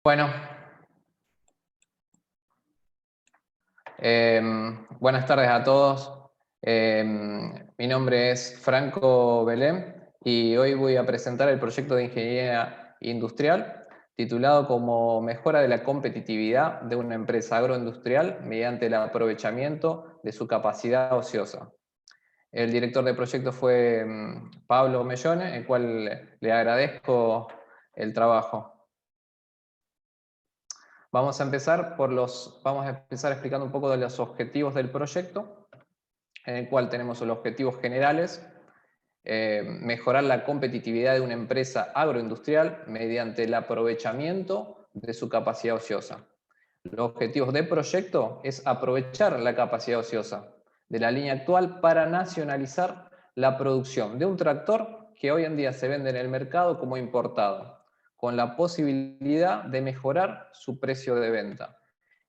Bueno, buenas tardes a todos. Mi nombre es Franco Belén y hoy voy a presentar el proyecto de ingeniería industrial titulado como Mejora de la competitividad de una empresa agroindustrial mediante el aprovechamiento de su capacidad ociosa. El director del proyecto fue Pablo Mellone, el cual le agradezco el trabajo. Vamos a empezar explicando un poco de los objetivos del proyecto, en el cual tenemos los objetivos generales, mejorar la competitividad de una empresa agroindustrial mediante el aprovechamiento de su capacidad ociosa. Los objetivos del proyecto es aprovechar la capacidad ociosa de la línea actual para nacionalizar la producción de un tractor que hoy en día se vende en el mercado como importado, con la posibilidad de mejorar su precio de venta.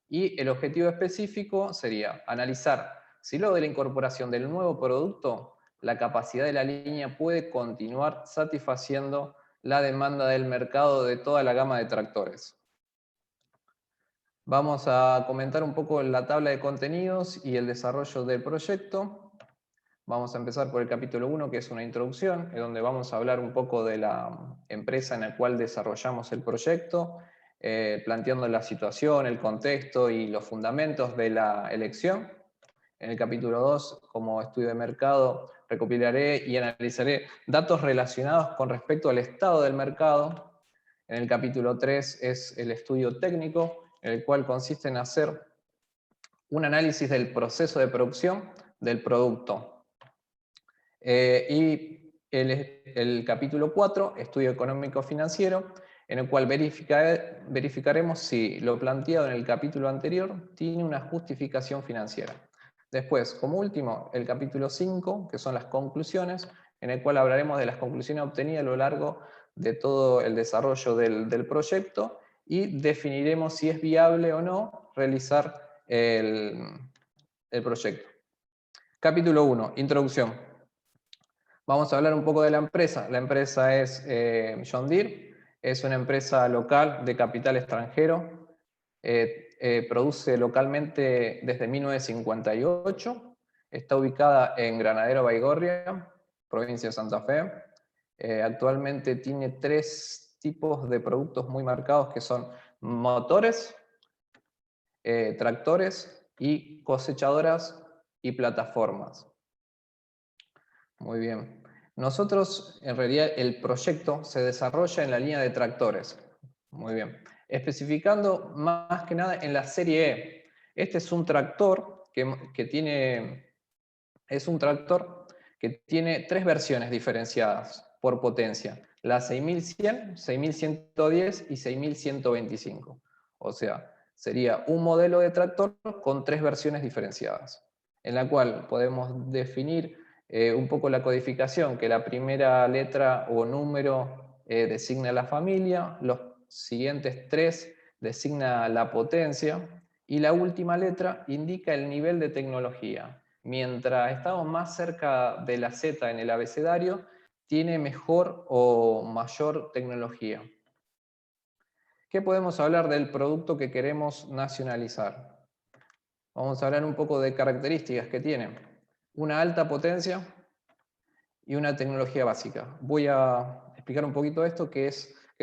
Y el objetivo específico sería analizar si luego de la incorporación del nuevo producto, la capacidad de la línea puede continuar satisfaciendo la demanda del mercado de toda la gama de tractores. Vamos a comentar un poco la tabla de contenidos y el desarrollo del proyecto. Vamos a empezar por el capítulo 1, que es una introducción, en donde vamos a hablar un poco de la empresa en la cual desarrollamos el proyecto, planteando la situación, el contexto y los fundamentos de la elección. En el capítulo 2, como estudio de mercado, recopilaré y analizaré datos relacionados con respecto al estado del mercado. En el capítulo 3 es el estudio técnico, en el cual consiste en hacer un análisis del proceso de producción del producto. Y el capítulo 4, estudio económico-financiero, en el cual verificaremos si lo planteado en el capítulo anterior tiene una justificación financiera. Después, como último, el capítulo 5, que son las conclusiones, en el cual hablaremos de las conclusiones obtenidas a lo largo de todo el desarrollo del proyecto y definiremos si es viable o no realizar el proyecto. Capítulo 1, introducción. Vamos a hablar un poco de la empresa. La empresa es John Deere, es una empresa local de capital extranjero, produce localmente desde 1958, está ubicada en Granadero Baigorria, provincia de Santa Fe. Actualmente tiene 3 tipos de productos muy marcados que son motores, tractores y cosechadoras y plataformas. Muy bien. Nosotros, en realidad, el proyecto se desarrolla en la línea de tractores. Muy bien. Especificando más que nada en la serie E. Este es un tractor que tiene 3 versiones diferenciadas por potencia. La 6100, 6110 y 6125. O sea, sería un modelo de tractor con 3 versiones diferenciadas, en la cual podemos definir un poco la codificación, que la primera letra o número designa la familia, los siguientes 3 designa la potencia, y la última letra indica el nivel de tecnología. Mientras estamos más cerca de la Z en el abecedario, tiene mejor o mayor tecnología. ¿Qué podemos hablar del producto que queremos nacionalizar? Vamos a hablar un poco de características que tiene. Una alta potencia y una tecnología básica. Voy a explicar un poquito esto, que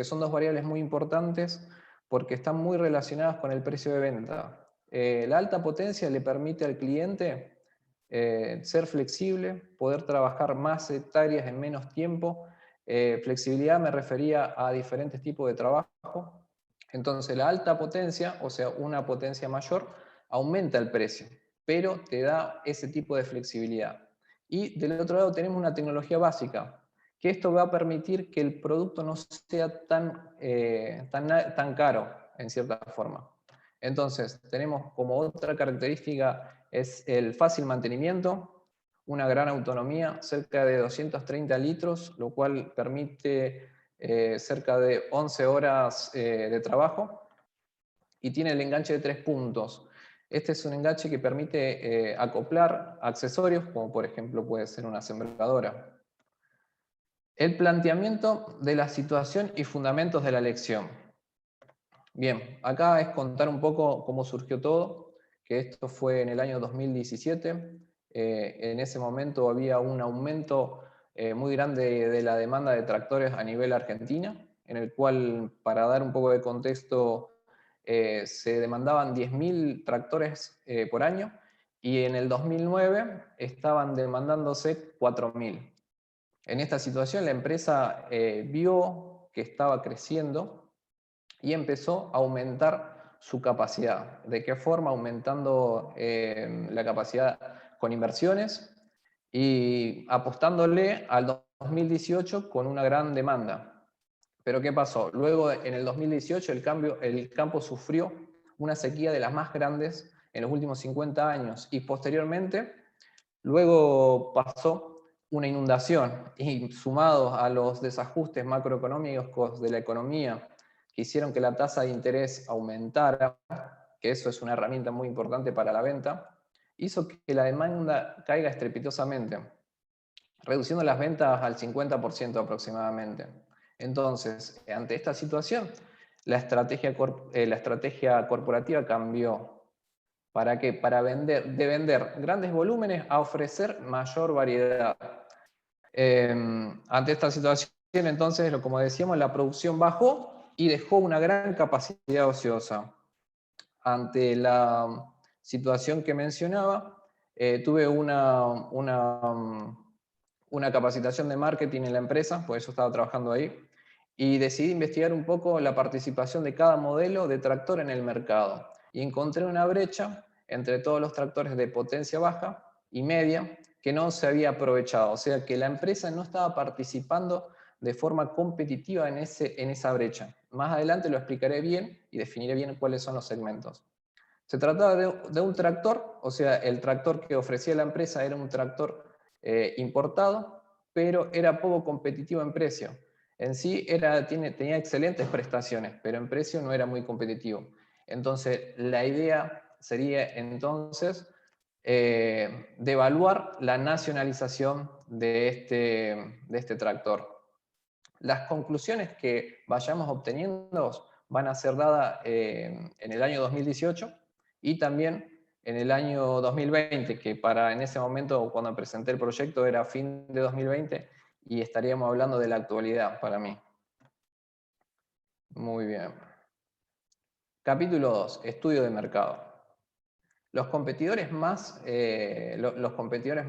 son 2 variables muy importantes porque están muy relacionadas con el precio de venta. La alta potencia le permite al cliente ser flexible, poder trabajar más hectáreas en menos tiempo. Flexibilidad me refería a diferentes tipos de trabajo. Entonces la alta potencia, o sea, una potencia mayor, aumenta el precio, pero te da ese tipo de flexibilidad. Y del otro lado tenemos una tecnología básica, que esto va a permitir que el producto no sea tan caro, en cierta forma. Entonces, tenemos como otra característica es el fácil mantenimiento, una gran autonomía, cerca de 230 litros, lo cual permite cerca de 11 horas de trabajo, y tiene el enganche de 3 puntos. Este es un enganche que permite acoplar accesorios, como por ejemplo puede ser una sembradora. El planteamiento de la situación y fundamentos de la elección. Bien, acá es contar un poco cómo surgió todo, que esto fue en el año 2017. En ese momento había un aumento muy grande de la demanda de tractores a nivel Argentina, en el cual, para dar un poco de contexto, se demandaban 10.000 tractores por año, y en el 2009 estaban demandándose 4.000. En esta situación la empresa vio que estaba creciendo y empezó a aumentar su capacidad. ¿De qué forma? Aumentando la capacidad con inversiones y apostándole al 2018 con una gran demanda. Pero ¿qué pasó? Luego, en el 2018, el campo sufrió una sequía de las más grandes en los últimos 50 años, y posteriormente, luego pasó una inundación, y sumado a los desajustes macroeconómicos de la economía que hicieron que la tasa de interés aumentara, que eso es una herramienta muy importante para la venta, hizo que la demanda caiga estrepitosamente, reduciendo las ventas al 50% aproximadamente. Entonces, ante esta situación, la estrategia corporativa cambió. ¿Para qué? De vender grandes volúmenes a ofrecer mayor variedad. Ante esta situación, entonces, como decíamos, la producción bajó y dejó una gran capacidad ociosa. Ante la situación que mencionaba, tuve una capacitación de marketing en la empresa, por eso estaba trabajando ahí, y decidí investigar un poco la participación de cada modelo de tractor en el mercado. Y encontré una brecha entre todos los tractores de potencia baja y media que no se había aprovechado. O sea que la empresa no estaba participando de forma competitiva en esa brecha. Más adelante lo explicaré bien y definiré bien cuáles son los segmentos. Se trataba de un tractor, o sea, el tractor que ofrecía la empresa era un tractor importado, pero era poco competitivo en precio. En sí tenía excelentes prestaciones, pero en precio no era muy competitivo. Entonces, la idea sería entonces de evaluar la nacionalización de este tractor. Las conclusiones que vayamos obteniendo van a ser dadas en el año 2018 y también en el año 2020, que en ese momento, cuando presenté el proyecto, era fin de 2020 y estaríamos hablando de la actualidad para mí. Muy bien. Capítulo 2, estudio de mercado. Los competidores más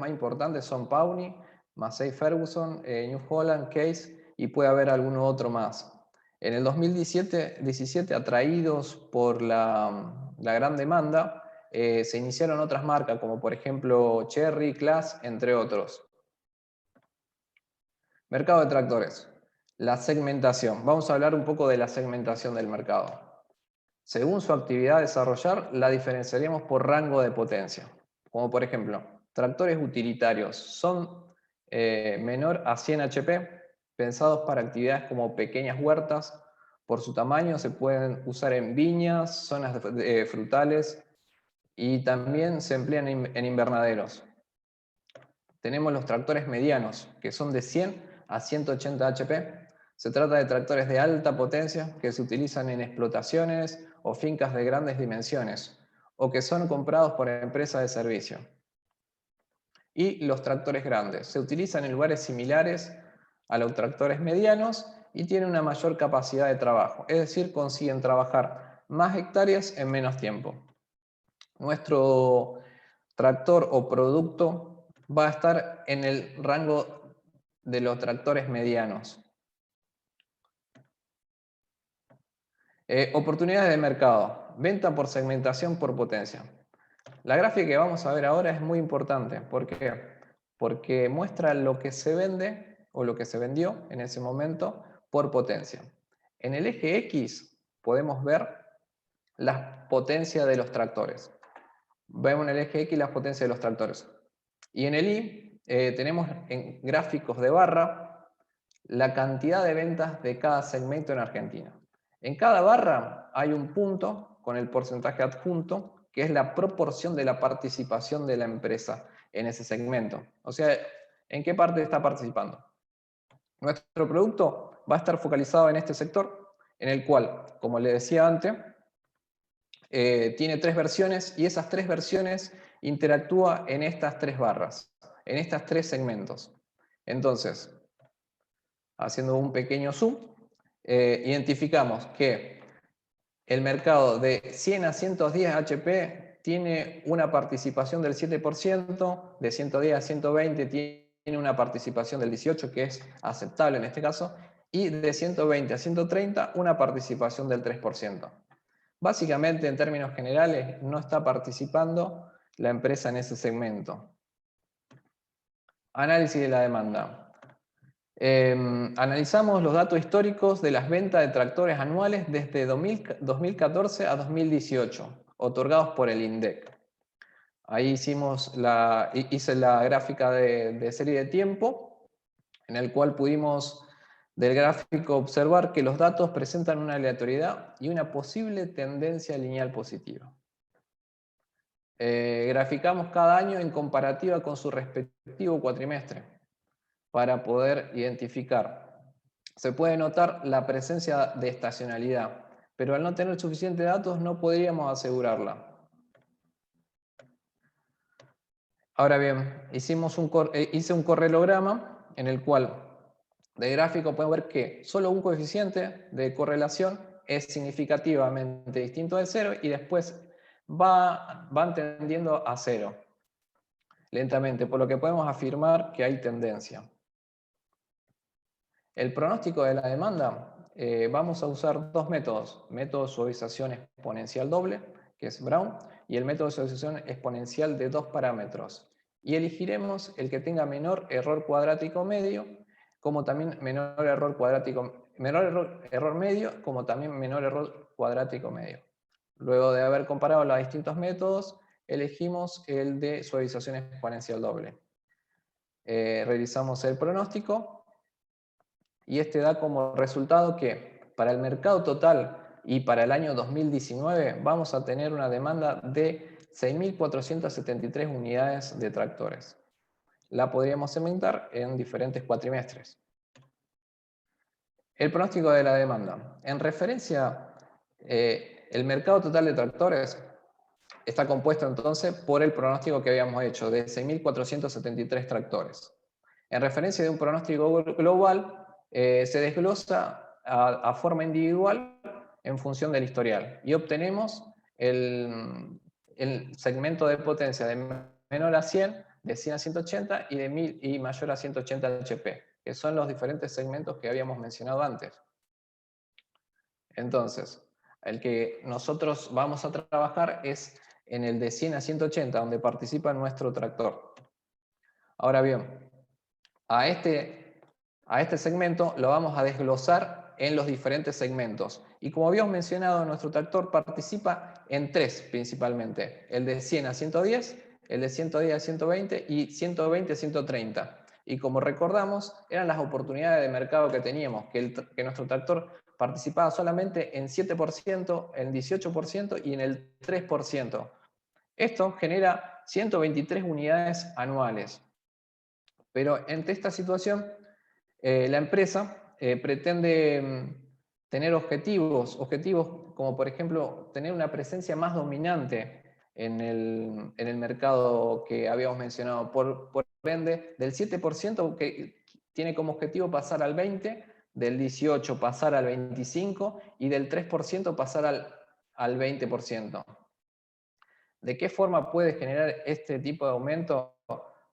importantes son Pawny, Massey Ferguson, New Holland, Case, y puede haber alguno otro más. En el 2017, atraídos por la gran demanda, se iniciaron otras marcas, como por ejemplo Cherry, Class, entre otros. Mercado de tractores. La segmentación. Vamos a hablar un poco de la segmentación del mercado. Según su actividad a desarrollar, la diferenciaríamos por rango de potencia. Como por ejemplo, tractores utilitarios son menor a 100 HP, pensados para actividades como pequeñas huertas. Por su tamaño se pueden usar en viñas, zonas frutales, y también se emplean en invernaderos. Tenemos los tractores medianos, que son de 100 a 180 HP. Se trata de tractores de alta potencia que se utilizan en explotaciones o fincas de grandes dimensiones, o que son comprados por empresas de servicio. Y los tractores grandes se utilizan en lugares similares a los tractores medianos y tienen una mayor capacidad de trabajo, es decir, consiguen trabajar más hectáreas en menos tiempo. Nuestro tractor o producto va a estar en el rango de los tractores medianos. Oportunidades de mercado. Venta por segmentación por potencia. La gráfica que vamos a ver ahora es muy importante. ¿Por qué? Porque muestra lo que se vende o lo que se vendió en ese momento por potencia. En el eje X podemos ver la potencia de los tractores. Vemos en el eje X las potencias de los tractores. Y en el Y tenemos en gráficos de barra la cantidad de ventas de cada segmento en Argentina. En cada barra hay un punto con el porcentaje adjunto, que es la proporción de la participación de la empresa en ese segmento. O sea, ¿en qué parte está participando? Nuestro producto va a estar focalizado en este sector, en el cual, como le decía antes, tiene 3 versiones y esas 3 versiones interactúa en estas 3 barras, en estos 3 segmentos. Entonces, haciendo un pequeño zoom, identificamos que el mercado de 100 a 110 HP tiene una participación del 7%, de 110 a 120 tiene una participación del 18%, que es aceptable en este caso, y de 120 a 130 una participación del 3%. Básicamente, en términos generales, no está participando la empresa en ese segmento. Análisis de la demanda. Analizamos los datos históricos de las ventas de tractores anuales desde 2014 a 2018, otorgados por el INDEC. Ahí hice la gráfica de serie de tiempo, en el cual pudimos del gráfico observar que los datos presentan una aleatoriedad y una posible tendencia lineal positiva. Graficamos cada año en comparativa con su respectivo cuatrimestre para poder identificar. Se puede notar la presencia de estacionalidad, pero al no tener suficientes datos no podríamos asegurarla. Ahora bien, hice un correlograma en el cual de gráfico podemos ver que solo un coeficiente de correlación es significativamente distinto del 0 y después van tendiendo a 0 lentamente, por lo que podemos afirmar que hay tendencia. El pronóstico de la demanda, vamos a usar dos métodos: método de suavización exponencial doble, que es Brown, y el método de suavización exponencial de 2 parámetros. Y elegiremos el que tenga menor error cuadrático medio, como también menor error medio, como también menor error cuadrático medio. Luego de haber comparado los distintos métodos, elegimos el de suavización exponencial doble. Realizamos el pronóstico. Y este da como resultado que para el mercado total y para el año 2019 vamos a tener una demanda de 6.473 unidades de tractores. La podríamos segmentar en diferentes cuatrimestres. El pronóstico de la demanda. En referencia, el mercado total de tractores está compuesto entonces por el pronóstico que habíamos hecho de 6.473 tractores. En referencia de un pronóstico global, se desglosa a forma individual en función del historial y obtenemos el segmento de potencia de menor a 100, de 100 a 180 y de 1000 y mayor a 180 HP, que son los diferentes segmentos que habíamos mencionado antes. Entonces, el que nosotros vamos a trabajar es en el de 100 a 180, donde participa nuestro tractor. Ahora bien, a este segmento lo vamos a desglosar en los diferentes segmentos. Y como habíamos mencionado, nuestro tractor participa en 3 principalmente: el de 100 a 110, el de 110 a 120 y 120 a 130. Y como recordamos, eran las oportunidades de mercado que teníamos, que nuestro tractor participaba solamente en 7%, en 18% y en el 3%. Esto genera 123 unidades anuales. Pero ante esta situación, la empresa pretende tener objetivos como por ejemplo tener una presencia más dominante en el mercado que habíamos mencionado. Por ende, del 7% que tiene como objetivo pasar al 20%, del 18% pasar al 25% y del 3% pasar al 20%. ¿De qué forma puede generar este tipo de aumento?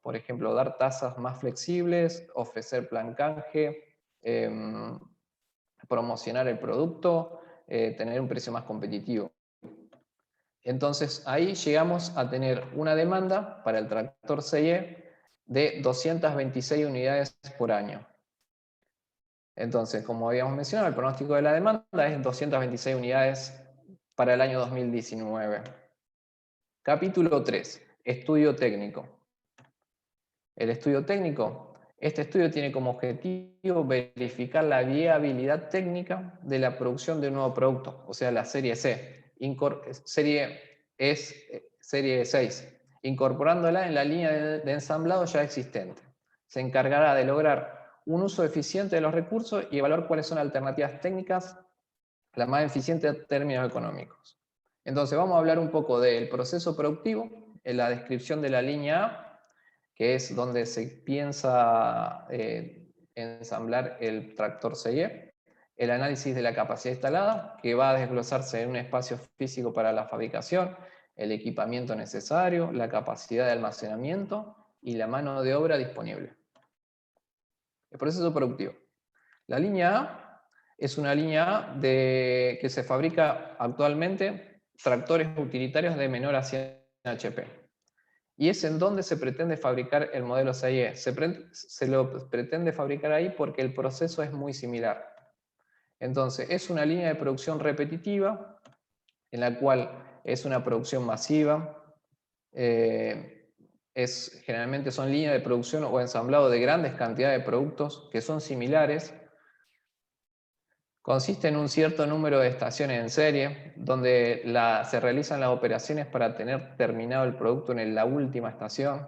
Por ejemplo, dar tasas más flexibles, ofrecer plan canje, promocionar el producto, tener un precio más competitivo. Entonces ahí llegamos a tener una demanda para el tractor CIE de 226 unidades por año. Entonces, como habíamos mencionado, el pronóstico de la demanda es 226 unidades para el año 2019. Capítulo 3. Estudio técnico. El estudio técnico. Este estudio tiene como objetivo verificar la viabilidad técnica de la producción de un nuevo producto, o sea, la serie C, serie 6, incorporándola en la línea de ensamblado ya existente. Se encargará de lograr un uso eficiente de los recursos y evaluar cuáles son alternativas técnicas la más eficiente en términos económicos. Entonces vamos a hablar un poco del proceso productivo, en la descripción de la línea A, que es donde se piensa ensamblar el tractor CIE, el análisis de la capacidad instalada, que va a desglosarse en un espacio físico para la fabricación, el equipamiento necesario, la capacidad de almacenamiento y la mano de obra disponible. El proceso productivo. La línea A es una línea A que se fabrica actualmente tractores utilitarios de menor a 100 HP. Y es en donde se pretende fabricar el modelo CIE. Se lo pretende fabricar ahí porque el proceso es muy similar. Entonces, es una línea de producción repetitiva, en la cual es una producción masiva. Generalmente son líneas de producción o ensamblado de grandes cantidades de productos que son similares. Consiste en un cierto número de estaciones en serie, donde se realizan las operaciones para tener terminado el producto en la última estación.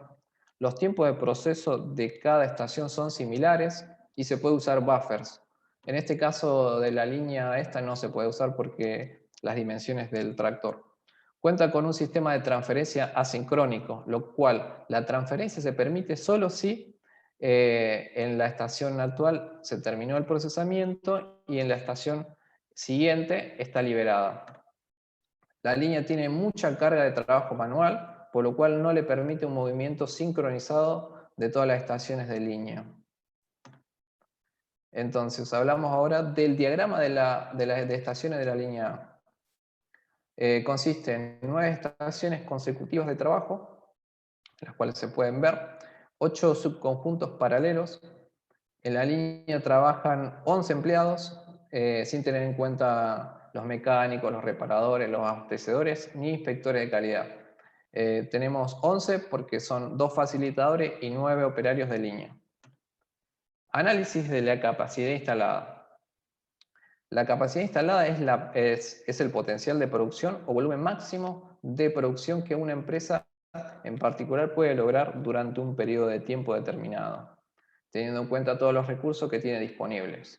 Los tiempos de proceso de cada estación son similares y se puede usar buffers. En este caso de la línea esta no se puede usar porque las dimensiones del tractor. Cuenta con un sistema de transferencia asincrónico, lo cual la transferencia se permite solo si en la estación actual se terminó el procesamiento y en la estación siguiente está liberada. La línea tiene mucha carga de trabajo manual, por lo cual no le permite un movimiento sincronizado de todas las estaciones de línea. Entonces, hablamos ahora del diagrama de estaciones de la línea A. Consiste en 9 estaciones consecutivas de trabajo, las cuales se pueden ver, 8 subconjuntos paralelos. En la línea trabajan 11 empleados, sin tener en cuenta los mecánicos, los reparadores, los abastecedores, ni inspectores de calidad. Tenemos 11 porque son 2 facilitadores y 9 operarios de línea. Análisis de la capacidad instalada. La capacidad instalada es el potencial de producción o volumen máximo de producción que una empresa en particular puede lograr durante un periodo de tiempo determinado, teniendo en cuenta todos los recursos que tiene disponibles,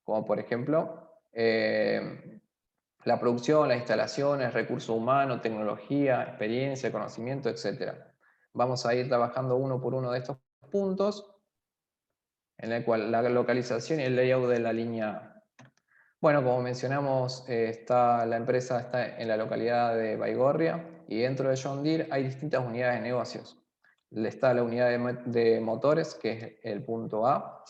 como por ejemplo la producción, las instalaciones, recursos humanos, tecnología, experiencia, conocimiento, etc. Vamos a ir trabajando uno por uno de estos puntos, en el cual la localización y el layout de la línea A. Bueno, como mencionamos, la empresa está en la localidad de Baigorria y dentro de John Deere hay distintas unidades de negocios. Está la unidad de motores, que es el punto A,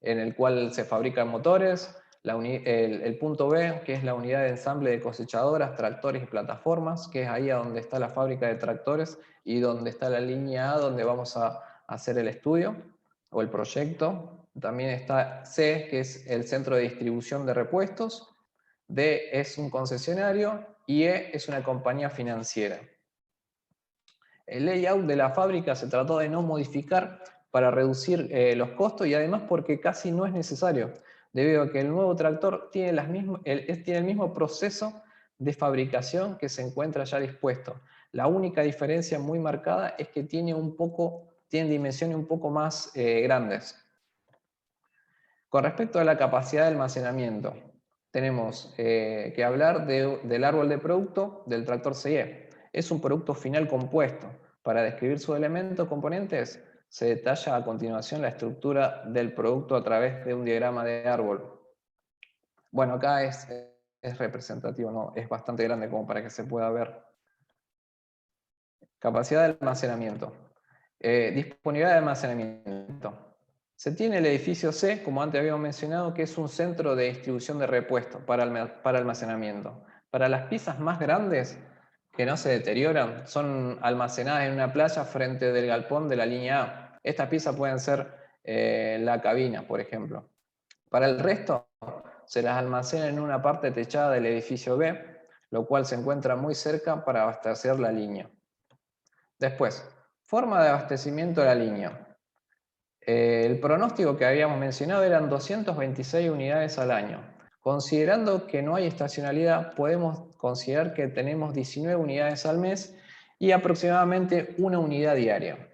en el cual se fabrican motores, el punto B, que es la unidad de ensamble de cosechadoras, tractores y plataformas, que es ahí donde está la fábrica de tractores y donde está la línea A, donde vamos a hacer el estudio o el proyecto. También está C, que es el centro de distribución de repuestos, D es un concesionario y E es una compañía financiera. El layout de la fábrica se trató de no modificar para reducir los costos y además porque casi no es necesario, debido a que el nuevo tractor tiene el mismo proceso de fabricación que se encuentra ya dispuesto. La única diferencia muy marcada es que tiene dimensiones un poco más grandes. Con respecto a la capacidad de almacenamiento, tenemos que hablar del árbol de producto del tractor CIE. Es un producto final compuesto. Para describir sus elementos componentes, se detalla a continuación la estructura del producto a través de un diagrama de árbol. Bueno, acá es representativo, ¿no? Es bastante grande como para que se pueda ver. Capacidad de almacenamiento. Disponibilidad de almacenamiento. Se tiene el edificio C, como antes habíamos mencionado, que es un centro de distribución de repuestos para almacenamiento. Para las piezas más grandes, que no se deterioran, son almacenadas en una playa frente del galpón de la línea A. Estas piezas pueden ser la cabina, por ejemplo. Para el resto, se las almacena en una parte techada del edificio B, lo cual se encuentra muy cerca para abastecer la línea. Después, forma de abastecimiento de la línea. El pronóstico que habíamos mencionado eran 226 unidades al año. Considerando que no hay estacionalidad, podemos considerar que tenemos 19 unidades al mes y aproximadamente una unidad diaria.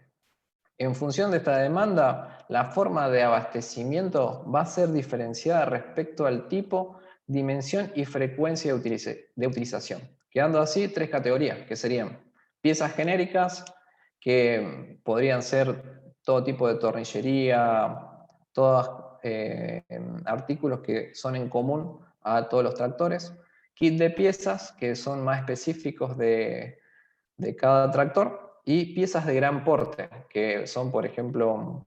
En función de esta demanda, la forma de abastecimiento va a ser diferenciada respecto al tipo dimensión y frecuencia de utilización. Quedando así 3 categorías, que serían piezas genéricas, que podrían ser todo tipo de tornillería, todos artículos que son en común a todos los tractores, kit de piezas, que son más específicos de cada tractor, y piezas de gran porte, que son, por ejemplo,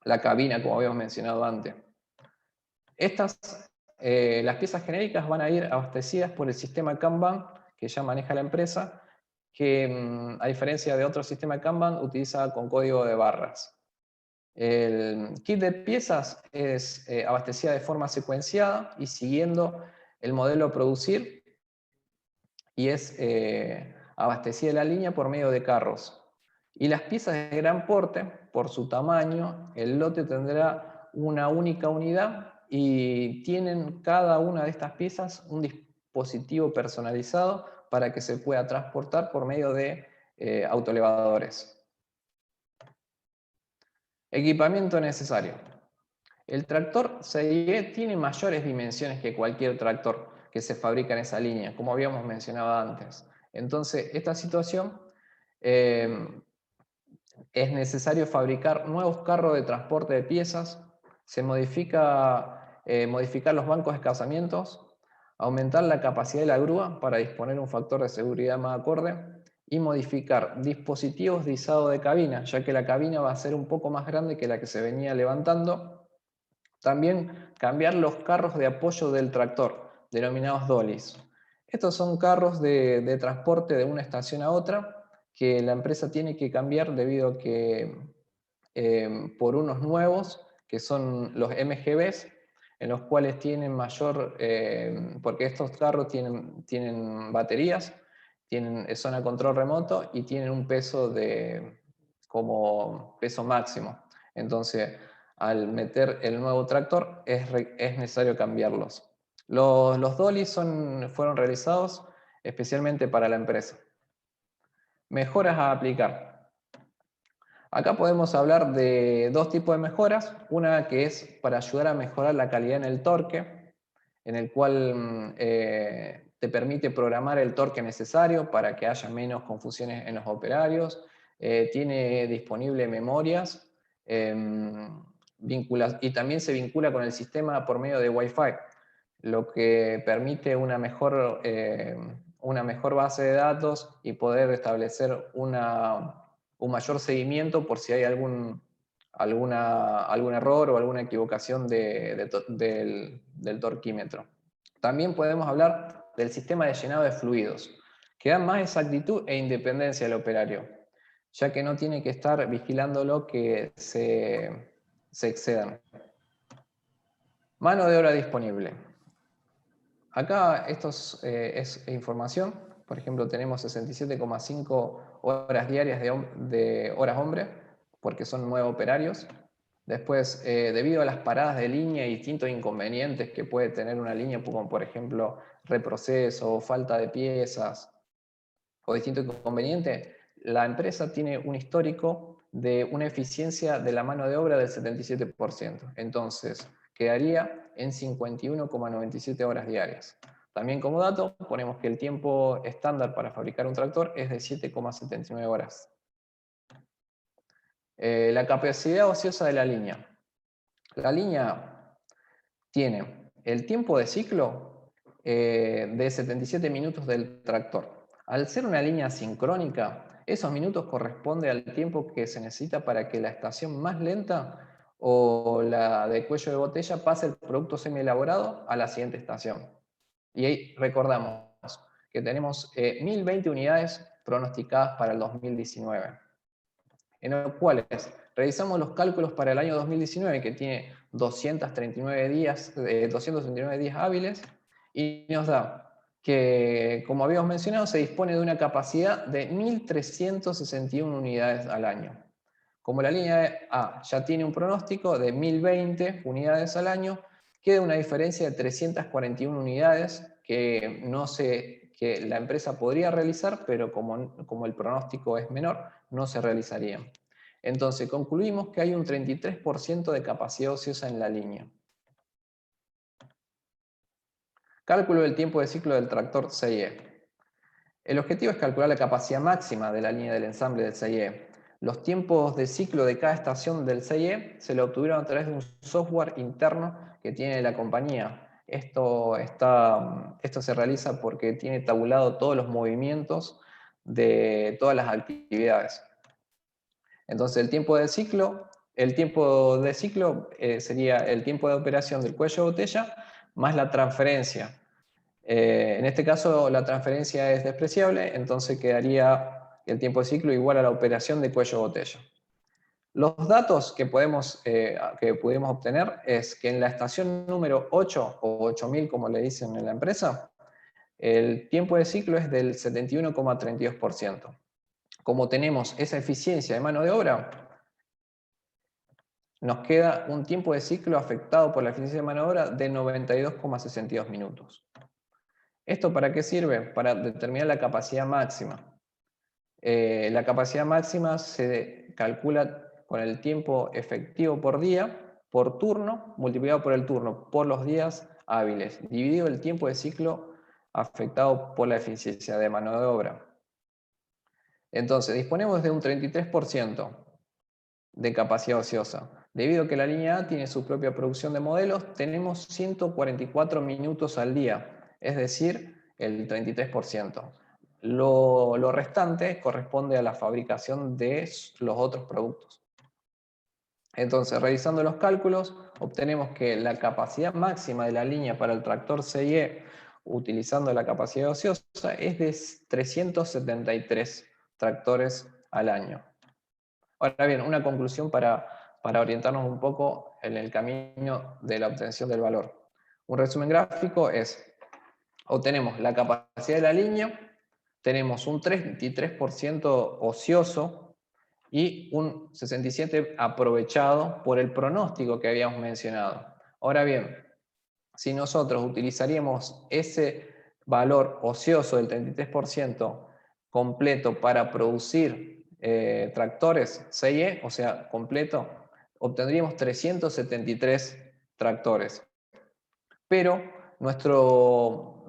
la cabina, como habíamos mencionado antes. Las piezas genéricas van a ir abastecidas por el sistema Kanban, que ya maneja la empresa, que a diferencia de otro sistema Kanban, utiliza con código de barras. El kit de piezas es abastecida de forma secuenciada y siguiendo el modelo a producir, y es abastecida la línea por medio de carros. Y las piezas de gran porte, por su tamaño, el lote tendrá una única unidad y tienen cada una de estas piezas un dispositivo personalizado para que se pueda transportar por medio de autoelevadores. Equipamiento necesario. El tractor CIE tiene mayores dimensiones que cualquier tractor que se fabrica en esa línea, como habíamos mencionado antes. Entonces, esta situación es necesario fabricar nuevos carros de transporte de piezas, se modificar los bancos de desplazamientos, aumentar la capacidad de la grúa para disponer un factor de seguridad más acorde y modificar dispositivos de izado de cabina, ya que la cabina va a ser un poco más grande que la que se venía levantando. También cambiar los carros de apoyo del tractor, denominados dollies. Estos son carros de transporte de una estación a otra que la empresa tiene que cambiar debido a que por unos nuevos, que son los MGBs, en los cuales tienen mayor, porque estos carros tienen baterías, tienen zona control remoto y tienen un peso como peso máximo. Entonces, al meter el nuevo tractor es necesario cambiarlos. Los dollies fueron realizados especialmente para la empresa. Mejoras a aplicar. Acá podemos hablar de dos tipos de mejoras. Una que es para ayudar a mejorar la calidad en el torque, en el cual te permite programar el torque necesario para que haya menos confusiones en los operarios. Tiene disponible memorias y también se vincula con el sistema por medio de Wi-Fi, lo que permite una mejor base de datos y poder establecer un mayor seguimiento por si hay algún error o alguna equivocación del torquímetro. También podemos hablar del sistema de llenado de fluidos, que da más exactitud e independencia al operario, ya que no tiene que estar vigilándolo que se excedan. Mano de obra disponible. Acá esto es información. Por ejemplo, tenemos 67,5 horas diarias de horas hombre, porque son 9 operarios. Después, debido a las paradas de línea y distintos inconvenientes que puede tener una línea, como por ejemplo reproceso, falta de piezas o distintos inconvenientes, la empresa tiene un histórico de una eficiencia de la mano de obra del 77%. Entonces, quedaría en 51,97 horas diarias. También como dato, ponemos que el tiempo estándar para fabricar un tractor es de 7,79 horas. La capacidad ociosa de la línea. La línea tiene el tiempo de ciclo de 77 minutos del tractor. Al ser una línea sincrónica, esos minutos corresponden al tiempo que se necesita para que la estación más lenta o la de cuello de botella pase el producto semi-elaborado a la siguiente estación. Y ahí recordamos que tenemos 1020 unidades pronosticadas para el 2019, en los cuales realizamos los cálculos para el año 2019, que tiene 239 días hábiles, y nos da que, como habíamos mencionado, se dispone de una capacidad de 1.361 unidades al año. Como la línea A ya tiene un pronóstico de 1020 unidades al año, queda una diferencia de 341 unidades que la empresa podría realizar, pero como el pronóstico es menor, no se realizarían. Entonces, concluimos que hay un 33% de capacidad ociosa en la línea. Cálculo del tiempo de ciclo del tractor 6E. El objetivo es calcular la capacidad máxima de la línea del ensamble del 6E. Los tiempos de ciclo de cada estación del 6E se lo obtuvieron a través de un software interno que tiene la compañía. Esto se realiza porque tiene tabulado todos los movimientos de todas las actividades. Entonces el tiempo de ciclo sería el tiempo de operación del cuello de botella más la transferencia. En este caso la transferencia es despreciable, entonces quedaría el tiempo de ciclo igual a la operación de cuello de botella. Los datos que pudimos obtener es que en la estación número 8, o 8000 como le dicen en la empresa, el tiempo de ciclo es del 71,32%. Como tenemos esa eficiencia de mano de obra, nos queda un tiempo de ciclo afectado por la eficiencia de mano de obra de 92,62 minutos. ¿Esto para qué sirve? Para determinar la capacidad máxima. La capacidad máxima se calcula con el tiempo efectivo por día, por turno, multiplicado por el turno, por los días hábiles, dividido el tiempo de ciclo afectado por la eficiencia de mano de obra. Entonces, disponemos de un 33% de capacidad ociosa. Debido a que la línea A tiene su propia producción de modelos, tenemos 144 minutos al día, es decir, el 33%. Lo restante corresponde a la fabricación de los otros productos. Entonces, realizando los cálculos, obtenemos que la capacidad máxima de la línea para el tractor CIE, utilizando la capacidad ociosa, es de 373 tractores al año. Ahora bien, una conclusión para orientarnos un poco en el camino de la obtención del valor. Un resumen gráfico es, obtenemos la capacidad de la línea, tenemos un 33% ocioso y un 67% aprovechado por el pronóstico que habíamos mencionado. Ahora bien, si nosotros utilizaríamos ese valor ocioso del 33% completo para producir tractores CIE, o sea, completo, obtendríamos 373 tractores. Pero nuestro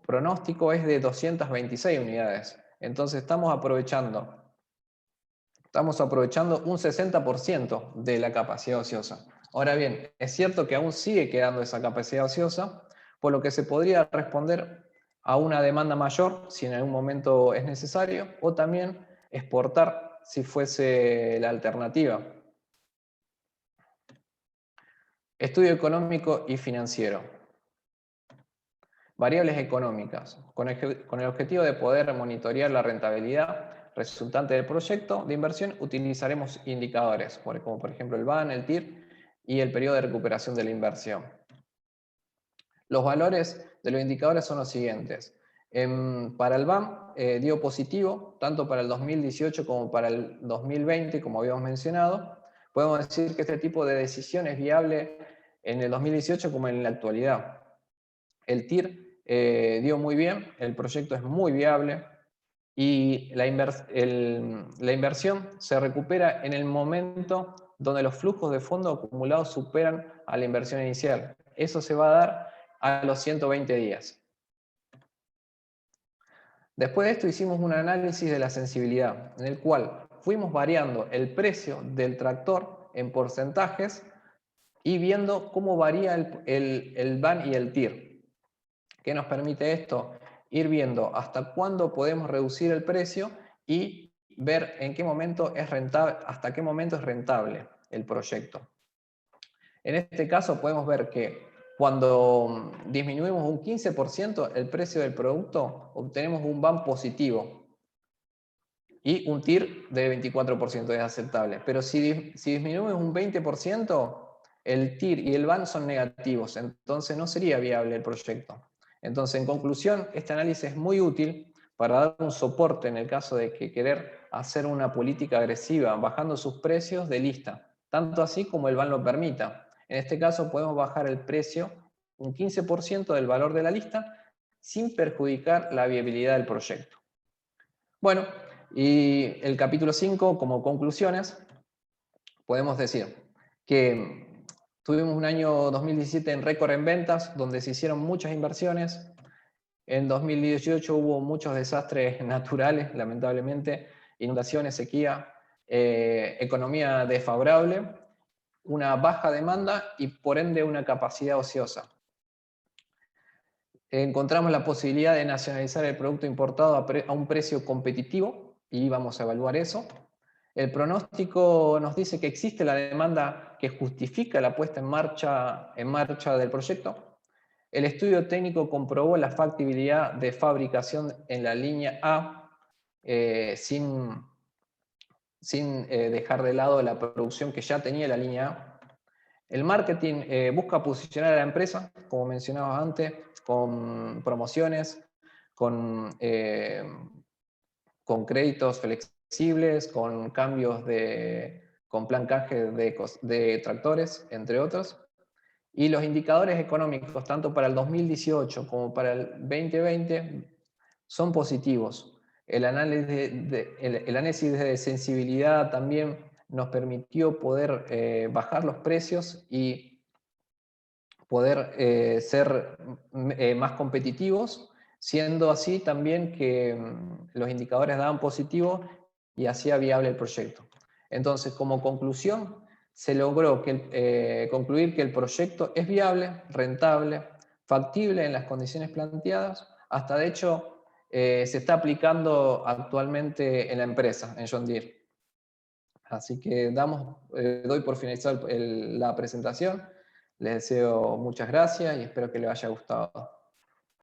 pronóstico es de 226 unidades. Entonces estamos aprovechando un 60% de la capacidad ociosa. Ahora bien, es cierto que aún sigue quedando esa capacidad ociosa, por lo que se podría responder a una demanda mayor si en algún momento es necesario, o también exportar si fuese la alternativa. Estudio económico y financiero. Variables económicas. Con el objetivo de poder monitorear la rentabilidad resultante del proyecto de inversión, utilizaremos indicadores, como por ejemplo el BAN, el TIR y el periodo de recuperación de la inversión. Los valores de los indicadores son los siguientes. Para el BAN dio positivo, tanto para el 2018 como para el 2020, como habíamos mencionado. Podemos decir que este tipo de decisión es viable en el 2018 como en la actualidad. El TIR dio muy bien, el proyecto es muy viable y la inversión se recupera en el momento donde los flujos de fondo acumulados superan a la inversión inicial. Eso se va a dar a los 120 días. Después de esto hicimos un análisis de la sensibilidad, en el cual fuimos variando el precio del tractor en porcentajes y viendo cómo varía el BAN y el TIR. ¿Qué nos permite esto? Ir viendo hasta cuándo podemos reducir el precio y ver en qué momento es rentable, hasta qué momento es rentable el proyecto. En este caso podemos ver que cuando disminuimos un 15% el precio del producto, obtenemos un BAN positivo y un TIR de 24% es aceptable. Pero si disminuimos un 20%, el TIR y el BAN son negativos, entonces no sería viable el proyecto. Entonces, en conclusión, este análisis es muy útil para dar un soporte en el caso de que querer hacer una política agresiva, bajando sus precios de lista, tanto así como el BAN lo permita. En este caso podemos bajar el precio un 15% del valor de la lista sin perjudicar la viabilidad del proyecto. Bueno, y el capítulo 5, como conclusiones, podemos decir que Tuvimos un año 2017 en récord en ventas, donde se hicieron muchas inversiones. En 2018 hubo muchos desastres naturales, lamentablemente, inundaciones, sequía, economía desfavorable, una baja demanda y por ende una capacidad ociosa. Encontramos la posibilidad de nacionalizar el producto importado a un precio competitivo y vamos a evaluar eso. El pronóstico nos dice que existe la demanda que justifica la puesta en marcha del proyecto. El estudio técnico comprobó la factibilidad de fabricación en la línea A sin dejar de lado la producción que ya tenía la línea A. El marketing busca posicionar a la empresa, como mencionaba antes, con promociones, con créditos flexibles, con cambios con plan canje de tractores, entre otros. Y los indicadores económicos, tanto para el 2018 como para el 2020, son positivos. El análisis de sensibilidad también nos permitió poder bajar los precios y poder ser más competitivos, siendo así también que los indicadores daban positivo y hacía viable el proyecto. Entonces, como conclusión, se logró concluir que el proyecto es viable, rentable, factible en las condiciones planteadas. Hasta de hecho, se está aplicando actualmente en la empresa, en John Deere. Así que doy por finalizar la presentación. Les deseo muchas gracias y espero que les haya gustado.